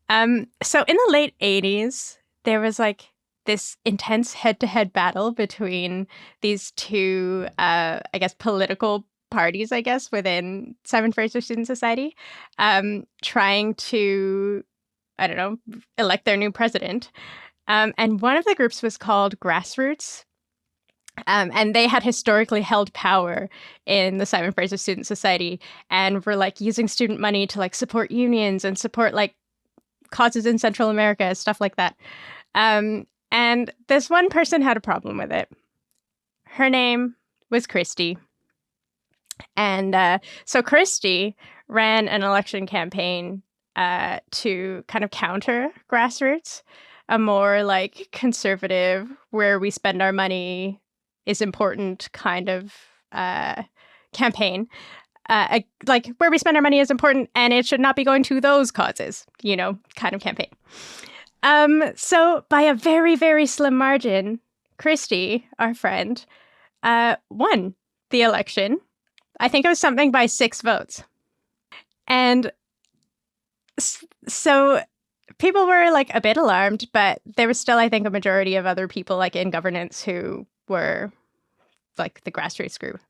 [SPEAKER 1] So in the late 80s, there was like this intense head-to-head battle between these two, I guess, political parties, I guess, within Simon Fraser Student Society, trying to, I don't know, elect their new president. And one of the groups was called Grassroots. And they had historically held power in the Simon Fraser Student Society and were like using student money to like support unions and support like causes in Central America, stuff like that. And this one person had a problem with it. Her name was Christy. And so Christy ran an election campaign to kind of counter Grassroots, a more like conservative, where we spend our money is important kind of campaign. Like where we spend our money is important and it should not be going to those causes, you know, kind of campaign. So by a very, very slim margin, Christy, our friend, won the election. I think it was something by 6 votes. And so people were like a bit alarmed, but there was still, I think, a majority of other people like in governance who were like the grassroots group.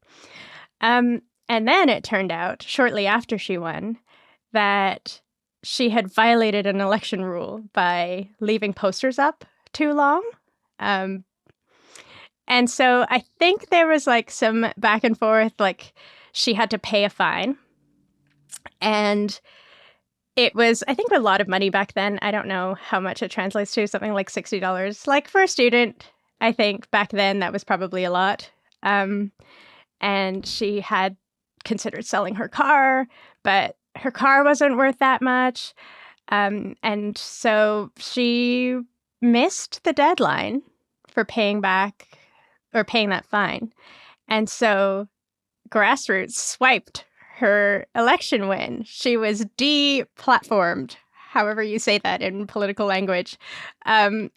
[SPEAKER 1] And then it turned out, shortly after she won, that she had violated an election rule by leaving posters up too long. And so I think there was like some back and forth, like she had to pay a fine. And it was, I think, a lot of money back then. I don't know how much it translates to, something like $60. Like for a student, I think back then that was probably a lot. And she had considered selling her car, but her car wasn't worth that much. And so she missed the deadline for paying back or paying that fine. And so Grassroots swiped her election win. She was de-platformed, however you say that in political language.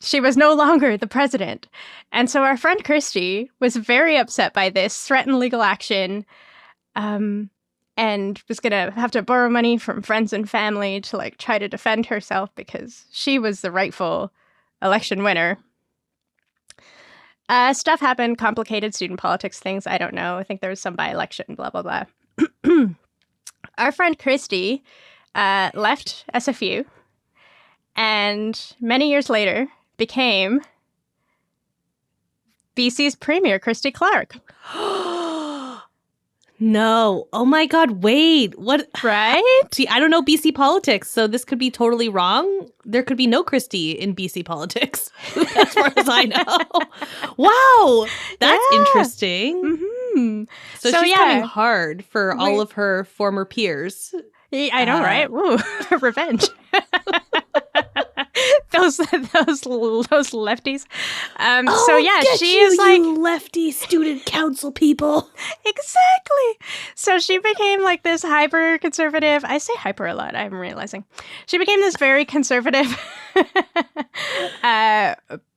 [SPEAKER 1] She was no longer the president. And so our friend Christy was very upset by this, threatened legal action, and was going to have to borrow money from friends and family to like try to defend herself because she was the rightful election winner. Stuff happened, complicated student politics things, I don't know. I think there was some by-election, blah, blah, blah. Our friend Christy left SFU and many years later became BC's Premier, Christy Clark.
[SPEAKER 3] No. Oh my God, wait. What?
[SPEAKER 1] Right?
[SPEAKER 3] See, I don't know BC politics, so this could be totally wrong. There could be no Christy in BC politics, as far as I know. Wow. That's interesting.
[SPEAKER 1] Mm-hmm.
[SPEAKER 3] So she's coming hard for all of her former peers.
[SPEAKER 1] I know, right? Woo, revenge. those lefties. So yeah, she is like
[SPEAKER 3] lefty student council people.
[SPEAKER 1] Exactly. So she became like this hyper conservative. I say hyper a lot, I'm realizing. She became this very conservative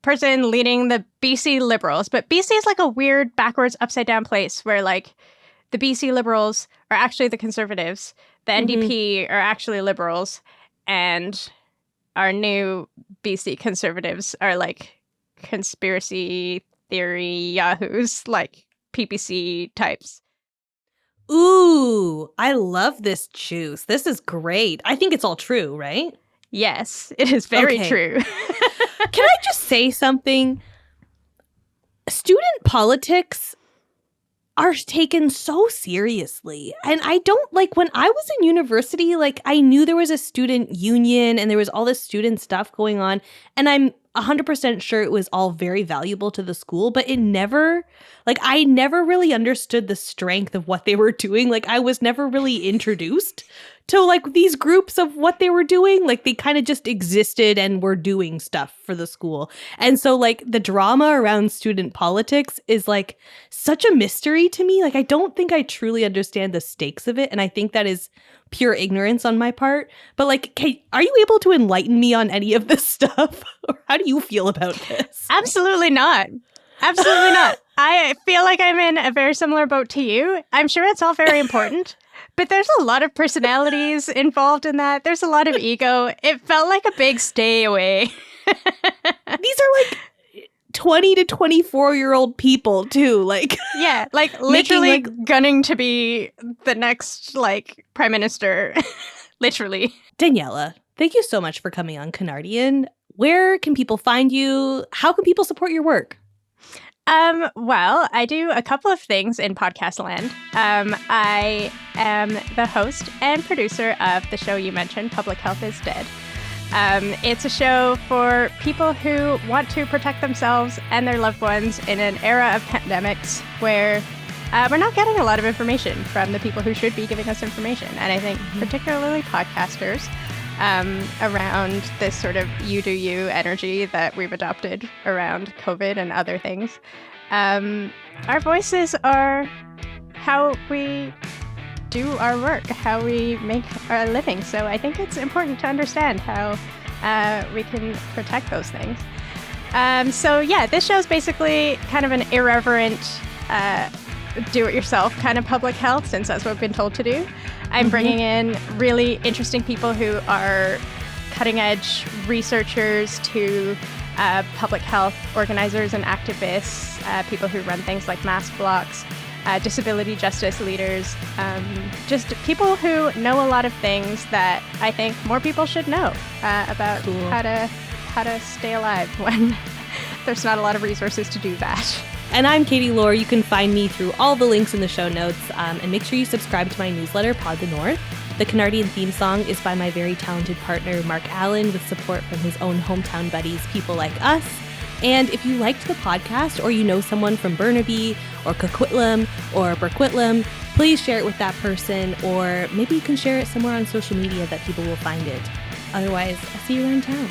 [SPEAKER 1] person leading the BC Liberals. But BC is like a weird backwards upside down place where like the BC Liberals are actually the conservatives. The NDP are actually liberals, and our new BC conservatives are like conspiracy theory yahoos, like PPC types.
[SPEAKER 3] Ooh, I love this juice. This is great. I think it's all true, right?
[SPEAKER 1] Yes, it is very
[SPEAKER 3] Okay.
[SPEAKER 1] true.
[SPEAKER 3] Can I just say something? Student politics are taken so seriously. And I don't like when I was in university, like I knew there was a student union and there was all this student stuff going on. And I'm 100% sure it was all very valuable to the school, but it never, like I never really understood the strength of what they were doing. Like I was never really introduced to like these groups of what they were doing. Like they kind of just existed and were doing stuff for the school. And so like the drama around student politics is like such a mystery to me. Like I don't think I truly understand the stakes of it. And I think that is pure ignorance on my part. But like, Kate, are you able to enlighten me on any of this stuff? Or how do you feel about this?
[SPEAKER 1] Absolutely not. Absolutely not. I feel like I'm in a very similar boat to you. I'm sure it's all very important, but there's a lot of personalities involved in that. There's a lot of ego. It felt like a big stay away.
[SPEAKER 3] These are like 20 to 24-year-old people too. Like,
[SPEAKER 1] yeah, like literally
[SPEAKER 3] Making,
[SPEAKER 1] gunning to be the next like prime minister. Literally.
[SPEAKER 3] Daniella, thank you so much for coming on Canardian. Where can people find you? How can people support your work?
[SPEAKER 1] Well, I do a couple of things in podcast land. I am the host and producer of the show you mentioned, Public Health is Dead. It's a show for people who want to protect themselves and their loved ones in an era of pandemics where we're not getting a lot of information from the people who should be giving us information. And I think particularly podcasters around this sort of you do you energy that we've adopted around COVID and other things. Our voices are how we do our work, how we make our living. So I think it's important to understand how we can protect those things. So yeah, this show is basically kind of an irreverent do-it-yourself kind of public health, since that's what we've been told to do. I'm bringing in really interesting people who are cutting-edge researchers to public health organizers and activists, people who run things like mask blocks, disability justice leaders, just people who know a lot of things that I think more people should know about how to stay alive when there's not a lot of resources to do that.
[SPEAKER 3] And I'm Kattie Laur. You can find me through all the links in the show notes. And make sure you subscribe to my newsletter, Pod the North. The Canardian theme song is by my very talented partner, Mark Allen, with support from his own hometown buddies, People Like Us. And if you liked the podcast, or you know someone from Burnaby or Coquitlam or Burquitlam, please share it with that person, or maybe you can share it somewhere on social media that people will find it. Otherwise, I'll see you around town.